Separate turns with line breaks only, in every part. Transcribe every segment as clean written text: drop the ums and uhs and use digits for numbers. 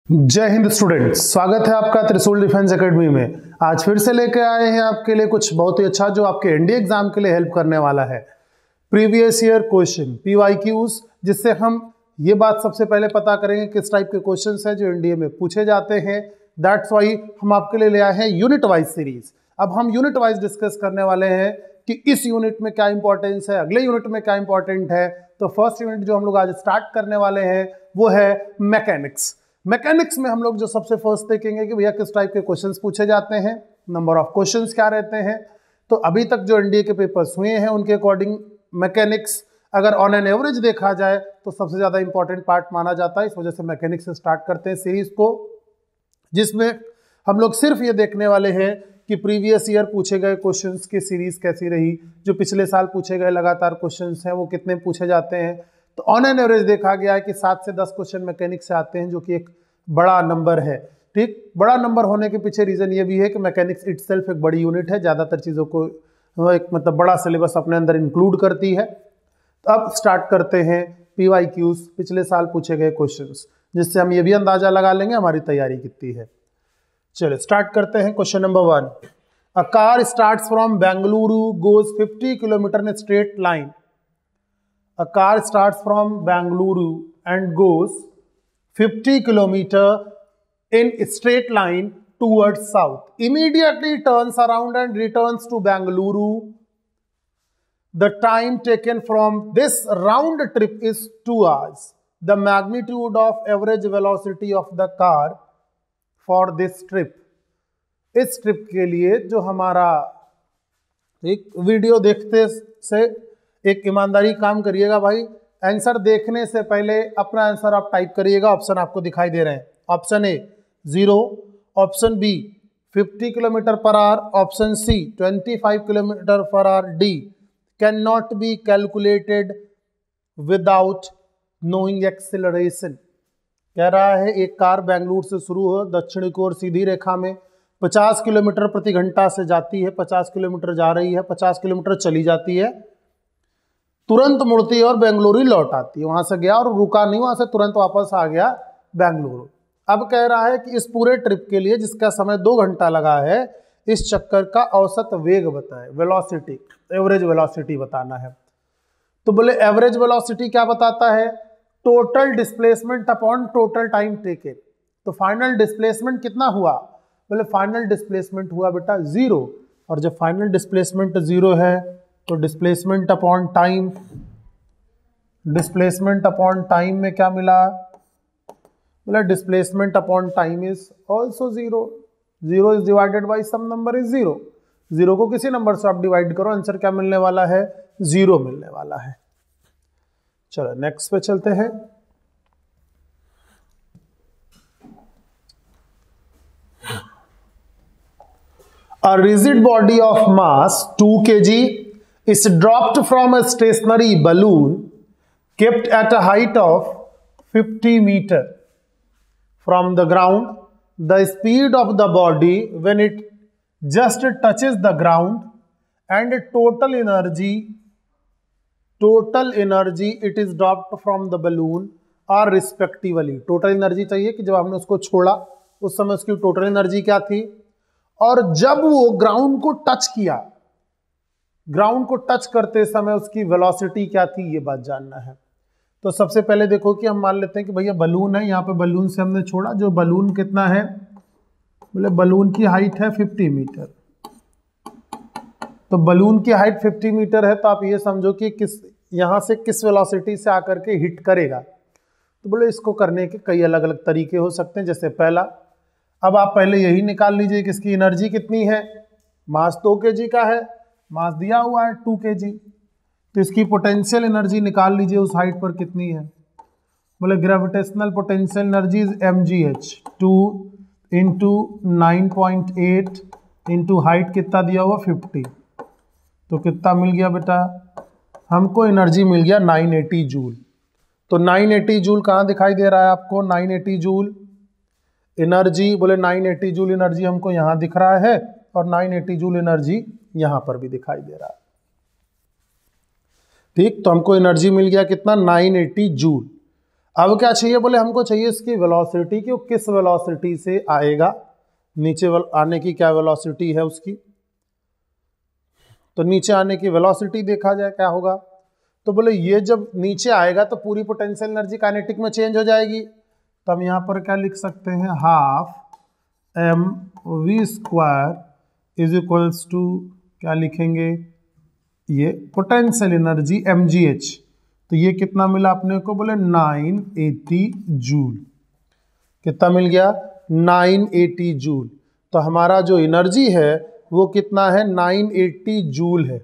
जय हिंद स्टूडेंट्स, स्वागत है आपका त्रिशूल डिफेंस एकेडमी में। आज फिर से लेकर आए हैं आपके लिए कुछ बहुत ही अच्छा जो आपके एनडीए एग्जाम के लिए हेल्प करने वाला है। प्रीवियस ईयर क्वेश्चन पीवाईक्यूज, जिससे हम ये बात सबसे पहले पता करेंगे किस टाइप के क्वेश्चंस हैं जो एनडीए में पूछे जाते हैं। दैट्स वाई हम आपके लिए ले आए हैं यूनिट वाइज सीरीज। अब हम यूनिट वाइज डिस्कस करने वाले हैं कि इस यूनिट में क्या इंपॉर्टेंस है, अगले यूनिट में क्या इंपॉर्टेंट है। तो फर्स्ट यूनिट जो हम लोग आज स्टार्ट करने वाले हैं वो है मैकेनिक्स। मैकेनिक्स में हम लोग जो सबसे फर्स्ट देखेंगे कि भैया किस टाइप के क्वेश्चंस पूछे जाते हैं, नंबर ऑफ क्वेश्चंस क्या रहते हैं। तो अभी तक जो एनडीए के पेपर्स हुए हैं उनके अकॉर्डिंग मैकेनिक्स अगर ऑन एन एवरेज देखा जाए तो सबसे ज़्यादा इंपॉर्टेंट पार्ट माना जाता है। इस वजह से मैकेनिक्स से स्टार्ट करते हैं सीरीज को, जिसमें हम लोग सिर्फ ये देखने वाले हैं कि प्रीवियस ईयर पूछे गए क्वेश्चंस की सीरीज कैसी रही, जो पिछले साल पूछे गए लगातार क्वेश्चंस हैं वो कितने पूछे जाते हैं। तो ऑन एन एवरेज देखा गया है कि 7 से 10 क्वेश्चन मैकेनिक्स से आते हैं, जो कि एक बड़ा नंबर है। ठीक, बड़ा नंबर होने के पीछे रीजन ये भी है कि मैकेनिक्स इटसेल्फ एक बड़ी यूनिट है, ज़्यादातर चीज़ों को एक मतलब बड़ा सिलेबस अपने अंदर इंक्लूड करती है। तो अब स्टार्ट करते हैं पीवाईक्यूज, पिछले साल पूछे गए क्वेश्चंस, जिससे हम ये भी अंदाजा लगा लेंगे हमारी तैयारी कितनी है। चलिए स्टार्ट करते हैं। Question number 1, a car starts from Bengaluru goes 50 kilometre in straight line. A car starts from Bengaluru and goes 50 kilometer in straight line towards south. Immediately turns around and returns to Bengaluru. The time taken from this round trip is 2 hours. The magnitude of average velocity of the car for this trip. इस trip के लिए जो हमारा एक video देखते से एक ईमानदारी काम करिएगा भाई, आंसर देखने से पहले अपना आंसर आप टाइप करिएगा। ऑप्शन आपको दिखाई दे रहे हैं, option A 0, option B 50 kilometre per hour, option C 25 kilometre per hour, D can not be calculated without knowing acceleration. कह रहा है एक कार बेंगलुरु से शुरू हो, दक्षिण की ओर सीधी रेखा में 50 किलोमीटर प्रति घंटा से जाती है, 50 किलोमीटर जा रही है, 50 किलोमीटर चली जाती है, तुरंत मुड़ती है और बेंगलुरु लौट आती है। वहां से गया और रुका नहीं, वहां से तुरंत वापस आ गया बेंगलुरु। अब कह रहा है कि इस पूरे ट्रिप के लिए जिसका समय 2 घंटा लगा है, इस चक्कर का औसत वेग बताए, वेलोसिटी, एवरेज वेलोसिटी बताना है। तो बोले एवरेज वेलोसिटी क्या बताता है? Total displacement upon total time taken. तो फाइनल डिस्प्लेसमेंट कितना हुआ? बोले फाइनल डिस्प्लेसमेंट हुआ बेटा 0। और जब फाइनल डिस्प्लेसमेंट 0 है तो displacement upon time, displacement upon time में क्या मिला? बोला displacement upon time is also 0। 0 is divided by some number is 0। 0 को किसी नंबर से आप डिवाइड करो, आंसर क्या मिलने वाला है? 0 मिलने वाला है। चलो नेक्स्ट पे चलते हैं। A rigid body of mass 2 kg is dropped from a stationary balloon kept at a height of 50 meter from the ground. The speed of the body when it just touches the ground and total energy it is dropped from the balloon are respectively. Total energy चाहिए कि जब हमने उसको छोड़ा उस समय उसकी total energy क्या थी, और जब वो ग्राउंड को टच किया, ग्राउंड को टच करते समय उसकी वेलोसिटी क्या थी, ये बात जानना है। तो सबसे पहले देखो कि हम मान लेते हैं कि भैया बलून है, यहाँ पे बलून से हमने छोड़ा, जो बलून कितना है? बोले बलून की हाइट है 50 मीटर। तो बलून की हाइट 50 मीटर है, तो आप ये समझो कि किस यहाँ से किस वेलोसिटी से आकर के हिट करेगा। तो बोले इसको करने के कई अलग अलग तरीके हो सकते हैं। जैसे पहला, अब आप पहले यही निकाल लीजिए कि इसकी एनर्जी कितनी है। मास 2 kg का है, मास दिया हुआ है 2 kg, तो इसकी पोटेंशियल एनर्जी निकाल लीजिए उस हाइट पर कितनी है। बोले gravitational potential energy is mgh, 2 into 9.8 into height कितना दिया हुआ 50, तो कितना मिल गया बेटा? हमको एनर्जी मिल गया 980 जूल। तो 980 जूल कहाँ दिखाई दे रहा है आपको? 980 जूल एनर्जी, बोले 980 जूल एनर्जी हमको यहाँ दिख रहा है, और 980 जूल एनर्जी यहाँ पर भी दिखाई दे रहा है। ठीक, तो हमको एनर्जी मिल गया कितना? 980 जूल। अब क्या चाहिए, बोले हमको चाहिए इसकी वेलोसिटी कि वो किस वेलोसिटी से आएगा, नीचे आने की क्या वेलोसिटी है उसकी। तो नीचे आने की वेलोसिटी देखा जाए क्या होगा। तो बोले ये जब नीचे आएगा तो पूरी पोटेंशियल एनर्जी काइनेटिक में चेंज हो जाएगी। तो हम यहाँ पर क्या लिख सकते हैं, half mv² is equals to क्या लिखेंगे, ये पोटेंशियल एनर्जी mgh। तो ये कितना मिला अपने को, बोले 980 जूल। कितना मिल गया, 980 जूल। तो हमारा जो एनर्जी है वो कितना है, 980 जूल है।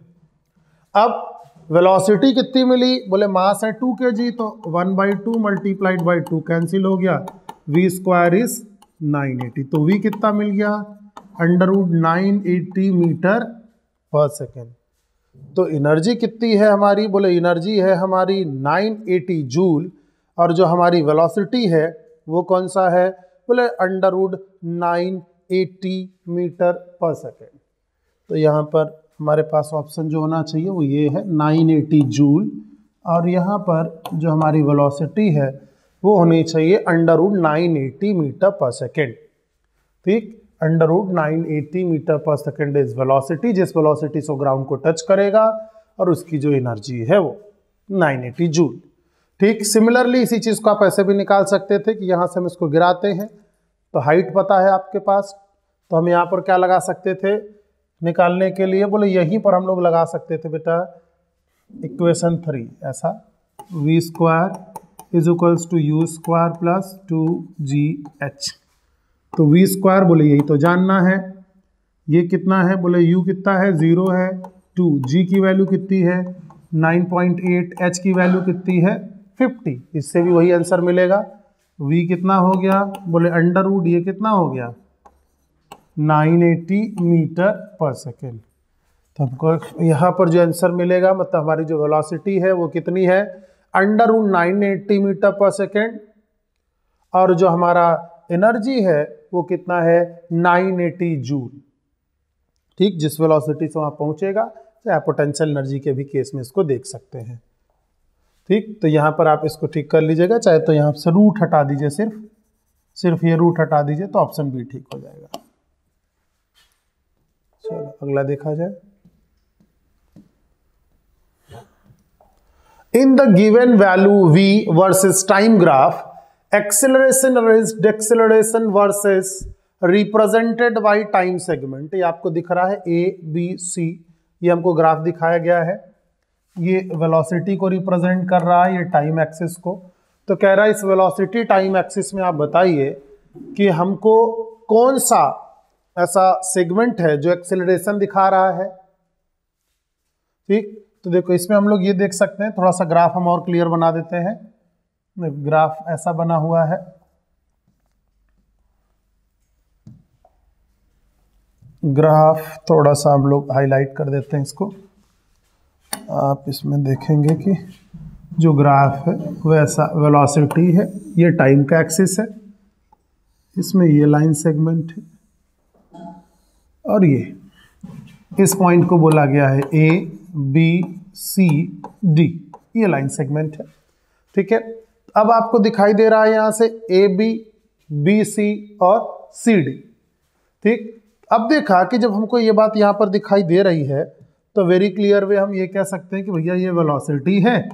अब वेलोसिटी कितनी मिली, बोले मास है 2 kg, तो 1/2 मल्टीप्लाइड बाई 2 कैंसिल हो गया, v² इज 980। तो v कितना मिल गया, √980 मीटर पर सेकेंड। तो एनर्जी कितनी है हमारी, बोले एनर्जी है हमारी 980 जूल, और जो हमारी वेलोसिटी है वो कौन सा है, बोले √980 मीटर पर सेकेंड। तो यहाँ पर हमारे पास ऑप्शन जो होना चाहिए वो ये है 980 जूल, और यहाँ पर जो हमारी वेलोसिटी है वो होनी चाहिए √980 मीटर पर सेकेंड। ठीक, √980 मीटर पर सेकेंड इज वेलोसिटी, जिस वेलोसिटी से ग्राउंड को टच करेगा, और उसकी जो एनर्जी है वो 980 जूल। ठीक, सिमिलरली इसी चीज़ को आप ऐसे भी निकाल सकते थे कि यहाँ से हम इसको गिराते हैं तो हाइट पता है आपके पास, तो हम यहाँ पर क्या लगा सकते थे निकालने के लिए, बोले यहीं पर हम लोग लगा सकते थे बेटा इक्वेशन 3 ऐसा, v² is equals to u² plus 2gh। तो v² बोले यही तो जानना है, ये कितना है, बोले u कितना है 0 है, 2 g की वैल्यू कितनी है 9.8, h की वैल्यू कितनी है 50, इससे भी वही आंसर मिलेगा। v कितना हो गया, बोले √ ये कितना हो गया 980 मीटर पर सेकेंड। तो हमको यहाँ पर जो आंसर मिलेगा, मतलब हमारी जो वेलोसिटी है वो कितनी है √980 मीटर पर सेकेंड, और जो हमारा एनर्जी है वो कितना है 980 जूल। ठीक, जिस वेलोसिटी से वहाँ पहुँचेगा, चाहे पोटेंशियल एनर्जी के भी केस में इसको देख सकते हैं। ठीक, तो यहाँ पर आप इसको ठीक कर लीजिएगा, चाहे तो यहाँ से रूट हटा दीजिए, सिर्फ ये रूट हटा दीजिए तो ऑप्शन बी ठीक हो जाएगा। चलो अगला देखा जाए। In the given value v versus time graph, acceleration और deceleration versus represented by time segment. ये आपको दिख रहा है ABC, ये हमको ग्राफ दिखाया गया है, ये वेलोसिटी को रिप्रेजेंट कर रहा है, ये टाइम एक्सिस को। तो कह रहा है इस वेलोसिटी टाइम एक्सिस में आप बताइए कि हमको कौन सा ऐसा सेगमेंट है जो एक्सेलरेशन दिखा रहा है। ठीक, तो देखो इसमें हम लोग ये देख सकते हैं, थोड़ा सा ग्राफ हम और क्लियर बना देते हैं। ग्राफ ऐसा बना हुआ है, ग्राफ थोड़ा सा हम लोग हाईलाइट कर देते हैं इसको। आप इसमें देखेंगे कि जो ग्राफ है वो ऐसा वेलोसिटी है, ये टाइम का एक्सिस है, इसमें ये लाइन सेगमेंट है, और ये इस पॉइंट को बोला गया है ABCD, ये लाइन सेगमेंट है। ठीक है, अब आपको दिखाई दे रहा है यहां से AB, BC और CD। ठीक, अब देखा कि जब हमको ये बात यहां पर दिखाई दे रही है तो वेरी क्लियर वे हम ये कह सकते हैं कि भैया ये वेलोसिटी है,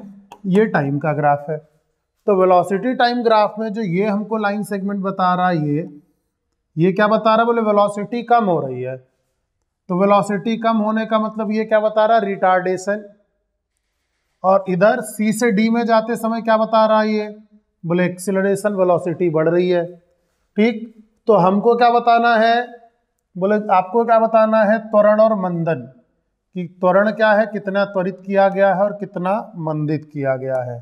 ये टाइम का ग्राफ है। तो वेलोसिटी टाइम ग्राफ में जो ये हमको लाइन सेगमेंट बता रहा है, ये क्या बता रहा है, बोले वेलोसिटी कम हो रही है। तो वेलोसिटी कम होने का मतलब ये क्या बता रहा है, रिटार्डेशन। और इधर C से D में जाते समय क्या बता रहा है, ये बोले एक्सीलरेशन, वेलोसिटी बढ़ रही है। ठीक, तो हमको क्या बताना है, बोले आपको क्या बताना है, त्वरण और मंदन, कि त्वरण क्या है, कितना त्वरित किया गया है और कितना मंदित किया गया है।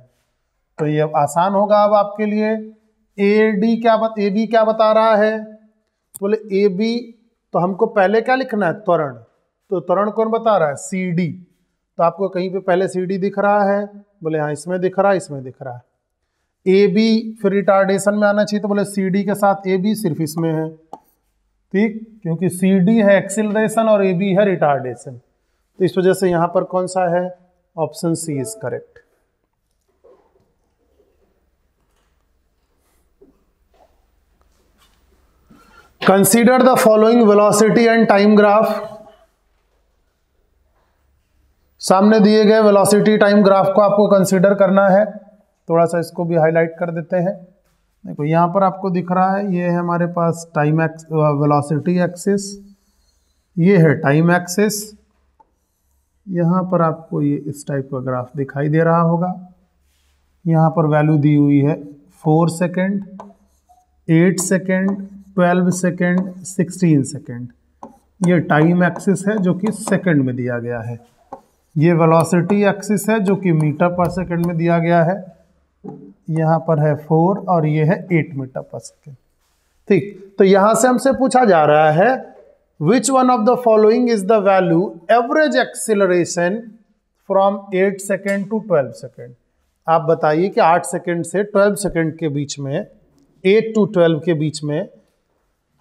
तो ये आसान होगा अब आपके लिए। AB क्या बता रहा है, बोले AB, तो हमको पहले क्या लिखना है, त्वरण। तो त्वरण कौन बता रहा है, CD। तो आपको कहीं पे पहले CD दिख रहा है, बोले हाँ इसमें दिख रहा है, इसमें दिख रहा है। AB फिर रिटार्डेशन में आना चाहिए, तो बोले CD के साथ AB सिर्फ इसमें है। ठीक, क्योंकि CD है एक्सीलरेशन और AB है रिटार्डेशन, तो इस वजह से यहां पर कौन सा है, option C is correct. Consider the following velocity and time graph. सामने दिए गए वेलोसिटी टाइम ग्राफ को आपको कंसीडर करना है। थोड़ा सा इसको भी हाईलाइट कर देते हैं। देखो यहाँ पर आपको दिख रहा है, ये है हमारे पास टाइम वेलोसिटी एक्सिस, ये है टाइम एक्सिस। यहाँ पर आपको ये इस टाइप का ग्राफ दिखाई दे रहा होगा। यहाँ पर वैल्यू दी हुई है 4 सेकेंड, 8 सेकेंड, 12 सेकेंड, 16 सेकेंड। ये टाइम एक्सिस है जो कि सेकेंड में दिया गया है। ये वेलोसिटी एक्सिस है जो कि मीटर पर सेकेंड में दिया गया है। यहाँ पर है 4 और ये है 8 मीटर पर सेकेंड। ठीक, तो यहाँ से हमसे पूछा जा रहा है which one of the following is the value average acceleration from 8 second to 12 second. आप बताइए कि 8 सेकेंड से 12 सेकेंड के बीच में, 8 to 12 के बीच में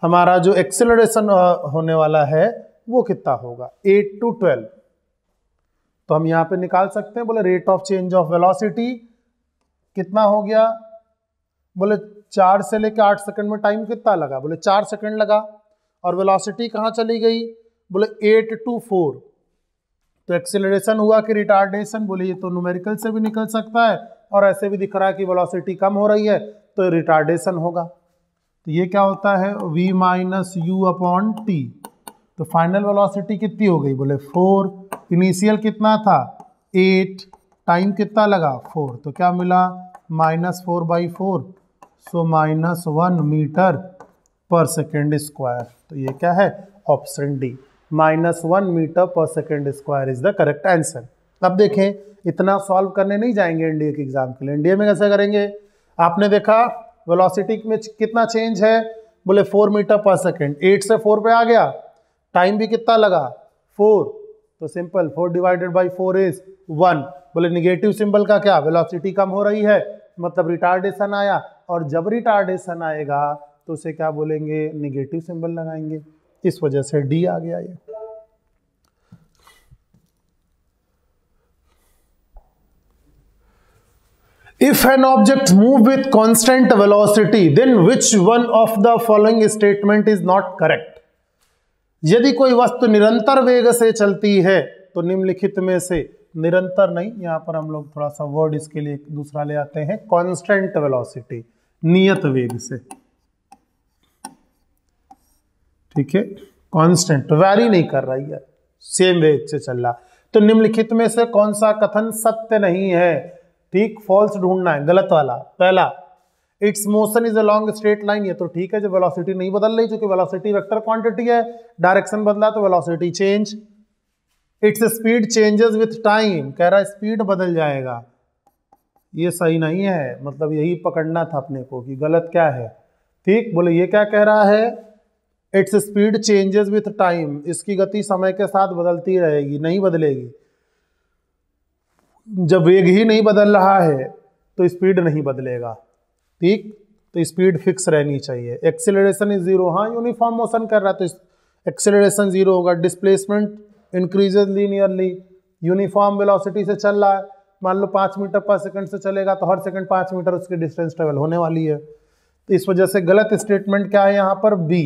हमारा जो एक्सिलरेशन होने वाला है वो कितना होगा, 8 to 12। तो हम यहाँ पे निकाल सकते हैं। बोले rate of change of velocity कितना हो गया, बोले 4 से लेकर 8 सेकंड में टाइम कितना लगा, बोले 4 सेकंड लगा। और वेलोसिटी कहाँ चली गई, बोले 8 to 4। तो एक्सेलरेशन हुआ कि रिटार्डेशन, बोले ये तो न्यूमेरिकल से भी निकल सकता है और ऐसे भी दिख रहा है कि वेलोसिटी कम हो रही है तो रिटार्डेशन होगा। तो ये क्या होता है, v minus you upon T. तो फाइनल वेलोसिटी कितनी हो गई, बोले 4। इनिशियल कितना था 8, टाइम कितना लगा 4, तो क्या मिला -4/4, सो -1 मीटर पर सेकेंड स्क्वायर। तो ये क्या है, ऑप्शन डी, -1 मीटर पर second square is the correct answer. अब देखें, इतना सॉल्व करने नहीं जाएंगे एनडीए के एग्जाम के लिए। एनडीए में कैसे करेंगे, आपने देखा वेलोसिटी में कितना चेंज है, बोले 4 मीटर पर सेकेंड, 8 से 4 पे आ गया, टाइम भी कितना लगा 4, तो सिंपल 4 डिवाइडेड बाई 4 इज 1। बोले निगेटिव सिंबल का क्या, वेलोसिटी कम हो रही है मतलब रिटार्डेशन आया, और जब रिटार्डेशन आएगा तो उसे क्या बोलेंगे, निगेटिव सिंबल लगाएंगे। इस वजह से डी आ गया ये। If an object move with constant velocity, then which one of the following statement is not correct? यदि कोई वस्तु निरंतर वेग से चलती है तो निम्नलिखित में से, निरंतर नहीं, यहां पर हम लोग थोड़ा सा वर्ड इसके लिए दूसरा ले आते हैं, कांस्टेंट वेलोसिटी, नियत वेग से। ठीक है, कांस्टेंट, वैरी नहीं कर रही है, सेम वेग से चल रहा। तो निम्नलिखित में से कौन सा कथन सत्य नहीं है, ठीक, फॉल्स ढूंढना है, गलत वाला। पहला, it's motion is along straight line, ये तो ठीक है, जब वेलोसिटी नहीं बदल रही, क्योंकि वेलोसिटी वेक्टर क्वांटिटी है, डायरेक्शन बदला तो velocity change. It's speed changes with time, कह रहा है स्पीड बदल जाएगा, ये सही नहीं है, मतलब यही पकड़ना था अपने को कि गलत क्या है। ठीक, बोले ये क्या कह रहा है, it's speed changes with time, इसकी गति समय के साथ बदलती रहेगी, नहीं बदलेगी। जब वेग ही नहीं बदल रहा है तो स्पीड नहीं बदलेगा। ठीक, तो स्पीड फिक्स रहनी चाहिए। एक्सेलरेशन इज 0, हाँ यूनिफॉर्म मोशन कर रहा है तो एक्सेलरेशन 0 होगा। Displacement increases linearly, uniform velocity से चल रहा है, मान लो 5 मीटर पर सेकंड से चलेगा तो हर सेकंड 5 मीटर उसकी डिस्टेंस ट्रेवल होने वाली है। तो इस वजह से गलत स्टेटमेंट क्या है यहाँ पर, B,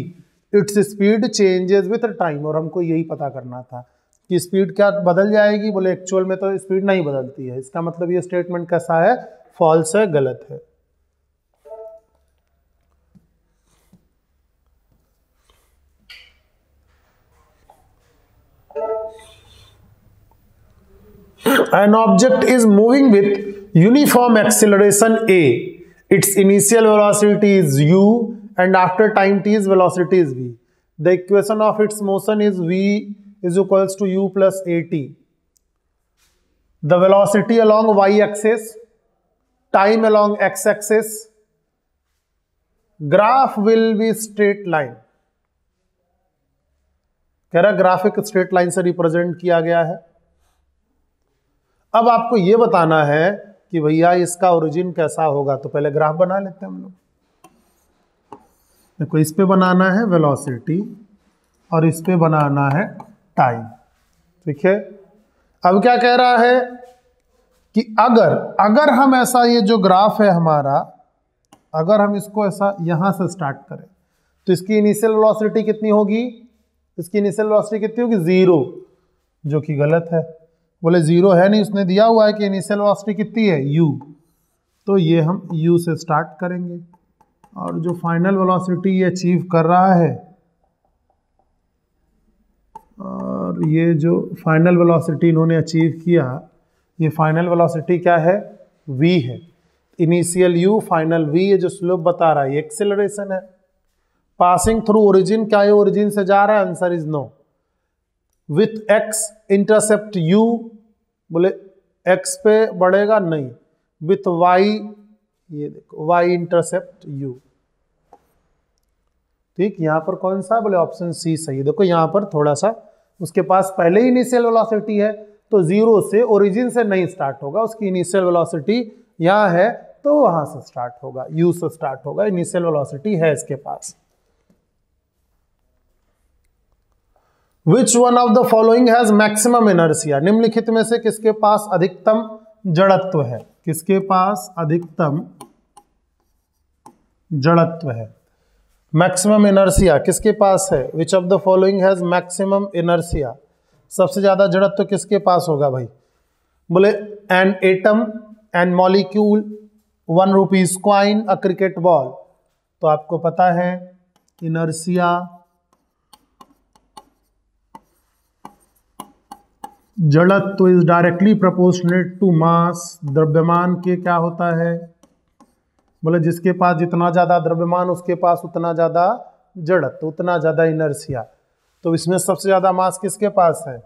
it's speed changes with time. और हमको यही पता करना था कि स्पीड क्या बदल जाएगी, बोले एक्चुअल में तो स्पीड नहीं बदलती है। इसका मतलब ये स्टेटमेंट कैसा है, फॉल्स है, गलत है। An object is moving with uniform acceleration a. Its initial velocity is u and after time t is velocity is v. The equation of its motion is v is equals to u plus at. The velocity along y-axis, time along x-axis, graph will be straight line. कह रहा graphic straight line से represent किया गया है। अब आपको यह बताना है कि भैया इसका ओरिजिन कैसा होगा, तो पहले ग्राफ बना लेते हैं हम लोग। देखो, इस पे बनाना है वेलोसिटी और इस पे बनाना है टाइम। ठीक है, अब क्या कह रहा है कि अगर हम ऐसा, ये जो ग्राफ है हमारा, अगर हम इसको ऐसा यहां से स्टार्ट करें, तो इसकी इनिशियल वेलोसिटी कितनी होगी, इसकी इनिशियल वेलोसिटी कितनी होगी 0, जो कि गलत है। बोले 0 है नहीं, उसने दिया हुआ है कि इनिशियल वेलोसिटी कितनी है u, तो ये हम u से स्टार्ट करेंगे और जो फाइनल वेलोसिटी ये अचीव कर रहा है, और ये जो फाइनल वेलोसिटी इन्होंने अचीव किया, ये फाइनल वेलोसिटी क्या है, v है। इनिशियल u फाइनल v, ये जो स्लोप बता रहा है ये एक्सेलरेशन है। पासिंग थ्रू ओरिजिन, क्या ये ओरिजिन से जा रहा है, answer is no. With x intercept u, बोले x पे बढ़ेगा नहीं। विथ y, ये देखो y इंटरसेप्ट u, ठीक, यहां पर कौन सा है, बोले ऑप्शन सी सही है। देखो यहां पर थोड़ा सा उसके पास पहले ही इनिशियल वेलोसिटी है, तो 0 से ओरिजिन से नहीं स्टार्ट होगा, उसकी इनिशियल वेलोसिटी यहां है तो वहां से स्टार्ट होगा, u से स्टार्ट होगा, इनिशियल वेलोसिटी है इसके पास। Which one of the following has maximum inertia? निम्नलिखित में से किसके पास अधिकतम जड़त्व है, किसके पास अधिकतम जड़त्व है, मैक्सिमम इनर्शिया किसके पास है। Which of the following has maximum inertia? सबसे ज्यादा जड़त्व किसके पास होगा भाई, बोले an atom, an molecule, 1 rupees coin, a cricket ball। तो आपको पता है इनर्शिया जड़त्व is directly proportionate to mass, द्रव्यमान के क्या होता है, बोले जिसके पास जितना ज्यादा द्रव्यमान उसके पास उतना ज्यादा जड़त्व, उतना ज्यादा इनर्शिया। तो इसमें सबसे ज्यादा मास किसके पास है,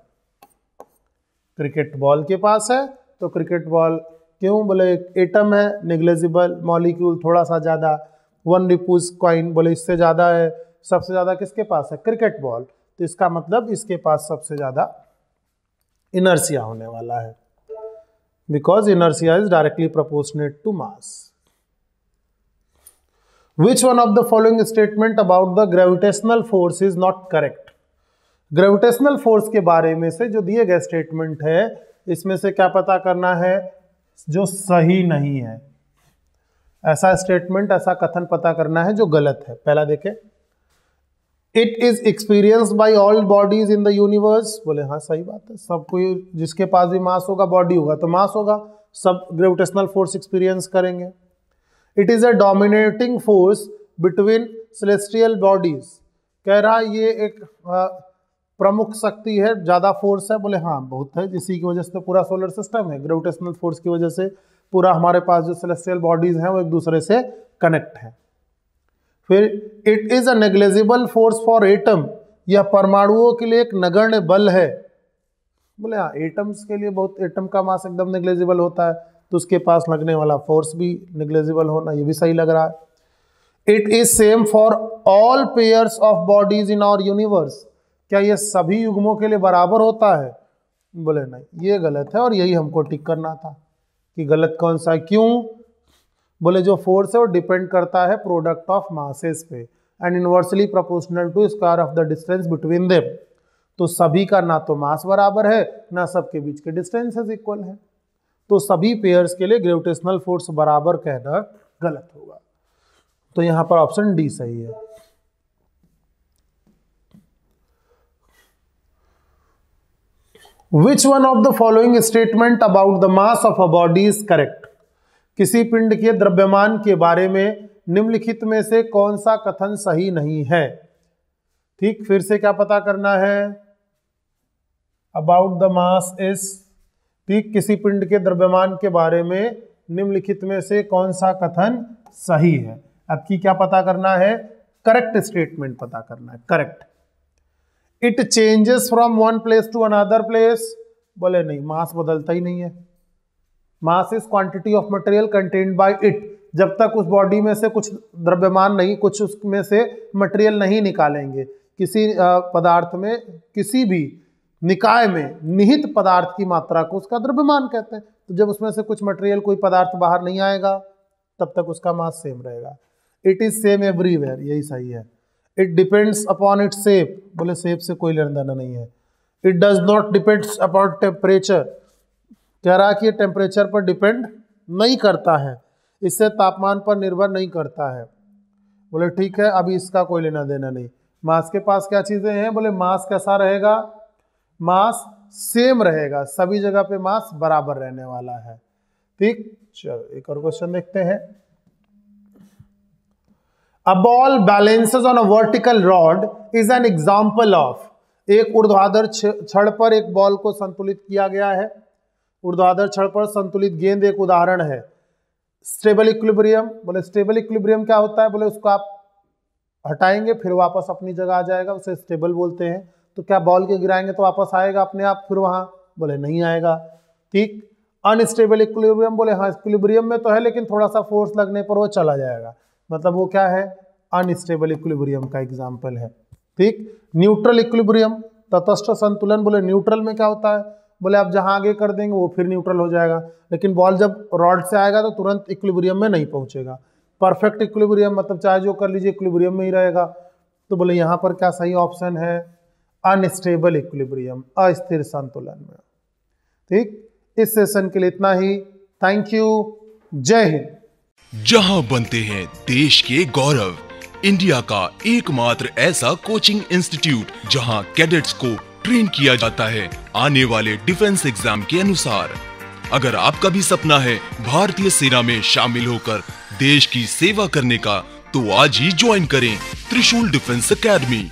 क्रिकेट बॉल के पास है। तो क्रिकेट बॉल क्यों, बोले एटम है नेग्लिजिबल, मॉलिक्यूल थोड़ा सा ज्यादा, 1 रुपीस कॉइन, बोले इससे ज्यादा है। सबसे ज्यादा किसके पास है, क्रिकेट बॉल, तो इसका मतलब इसके पास सबसे ज्यादा इनर्शिया होने वाला है, because inertia is directly proportionate to mass. Which one of the following statement about the gravitational force is not correct. Gravitational force के बारे में से जो दिए गए स्टेटमेंट है, इसमें से क्या पता करना है जो सही नहीं है, ऐसा स्टेटमेंट, ऐसा कथन पता करना है जो गलत है। पहला देखें, it is experienced by all bodies in the universe, बोले हाँ सही बात है, सब कोई जिसके पास भी मास होगा, बॉडी होगा तो मास होगा, सब ग्रेविटेशनल फोर्स एक्सपीरियंस करेंगे। It is a dominating force between celestial bodies, कह रहा ये एक प्रमुख शक्ति है, ज्यादा फोर्स है, बोले हाँ बहुत है, इसी की वजह से तो पूरा सोलर सिस्टम है, ग्रेविटेशनल फोर्स की वजह से पूरा हमारे पास जो सेलेस्टियल बॉडीज हैं वो एक दूसरे से कनेक्ट है। फिर it is a negligible force for atom, यह परमाणुओं के लिए एक नगण्य बल है, बोले हाँ एटम्स के लिए बहुत, एटम का मास एकदम नेग्लिजिबल होता है, तो उसके पास लगने वाला फोर्स भी नेग्लिजिबल होना, ये भी सही लग रहा है। It is same for all pairs of bodies in our universe, क्या ये सभी युग्मों के लिए बराबर होता है, बोले नहीं ये गलत है, और यही हमको टिक करना था कि गलत कौन सा है। क्यों, बोले जो फोर्स है वो डिपेंड करता है प्रोडक्ट ऑफ मासेस पे and inversely proportional to square of the distance between them. तो सभी का ना तो मास बराबर है ना सबके बीच के डिस्टेंसेस इक्वल है, तो सभी पेयर्स के लिए ग्रेविटेशनल फोर्स बराबर कहना गलत होगा। तो यहां पर ऑप्शन डी सही है। Which one of the following statement about the mass of a body is correct? किसी पिंड के द्रव्यमान के बारे में निम्नलिखित में से कौन सा कथन सही नहीं है। ठीक, फिर से क्या पता करना है, अबाउट द मास इज, ठीक, किसी पिंड के द्रव्यमान के बारे में निम्नलिखित में से कौन सा कथन सही है। अब की क्या पता करना है, करेक्ट स्टेटमेंट पता करना है, correct. It changes from one place to another place, बोले नहीं मास बदलता ही नहीं है, mass is quantity of material contained by it, जब तक उस बॉडी में से कुछ द्रव्यमान नहीं, कुछ उसमें से मटेरियल नहीं निकालेंगे, किसी पदार्थ में, किसी भी निकाय में निहित पदार्थ की मात्रा को उसका द्रव्यमान कहते हैं। तो जब उसमें से कुछ मटेरियल, कोई पदार्थ बाहर नहीं आएगा, तब तक उसका मास सेम रहेगा। इट इज सेम एवरीवेयर, यही सही है। It depends upon it shape, बोले शेप से कोई लेना देना नहीं है। It does not depends upon temperature, कह रहा कि टेम्परेचर पर डिपेंड नहीं करता है, इससे तापमान पर निर्भर नहीं करता है। बोले ठीक है, अभी इसका कोई लेना देना नहीं। मास के पास क्या चीजें हैं? बोले मास कैसा रहेगा? मास सेम रहेगा, सभी जगह पे मास बराबर रहने वाला है। ठीक, चलो एक और क्वेश्चन देखते हैं। A ball balances on a vertical rod is an example of. एक ऊर्ध्वाधर छड़ पर एक बॉल को संतुलित किया गया है। ऊर्ध्वाधर छड़ पर संतुलित गेंद एक उदाहरण है। स्टेबल इक्विलिब्रियम, बोले स्टेबल इक्विलिब्रियम क्या होता है? बोले उसको आप हटाएंगे फिर वापस अपनी जगह आ जाएगा, उसे स्टेबल बोलते हैं। तो क्या बॉल के गिराएंगे तो वापस आएगा अपने आप फिर वहां? बोले नहीं आएगा। ठीक, अनस्टेबल इक्विलिब्रियम, बोले हाँ इक्विलिब्रियम में तो है लेकिन थोड़ा सा फोर्स लगने पर वो चला जाएगा, मतलब वो क्या है? अनस्टेबल इक्विलिब्रियम का एग्जाम्पल है। ठीक, न्यूट्रल इक्विलिब्रियम, तटस्थ संतुलन, बोले न्यूट्रल में क्या होता है? बोले आप जहां आगे कर देंगे वो फिर न्यूट्रल हो जाएगा, लेकिन बॉल जब रॉड से आएगा तो तुरंत इक्विलिब्रियम में नहीं पहुंचेगा। परफेक्ट इक्विलिब्रियम मतलब चाहे जो कर लीजिए इक्विलिब्रियम में ही रहेगा। तो बोले यहाँ पर क्या सही ऑप्शन है? अनस्टेबल इक्विलिब्रियम, अस्थिर संतुलन में। ठीक, इस सेशन के लिए इतना ही। थैंक यू, जय हिंद।
जहां बनते हैं देश के गौरव, इंडिया का एकमात्र ऐसा कोचिंग इंस्टीट्यूट जहां कैडेट्स को ट्रेन किया जाता है आने वाले डिफेंस एग्जाम के अनुसार। अगर आपका भी सपना है भारतीय सेना में शामिल होकर देश की सेवा करने का, तो आज ही ज्वाइन करें त्रिशूल डिफेंस एकेडमी।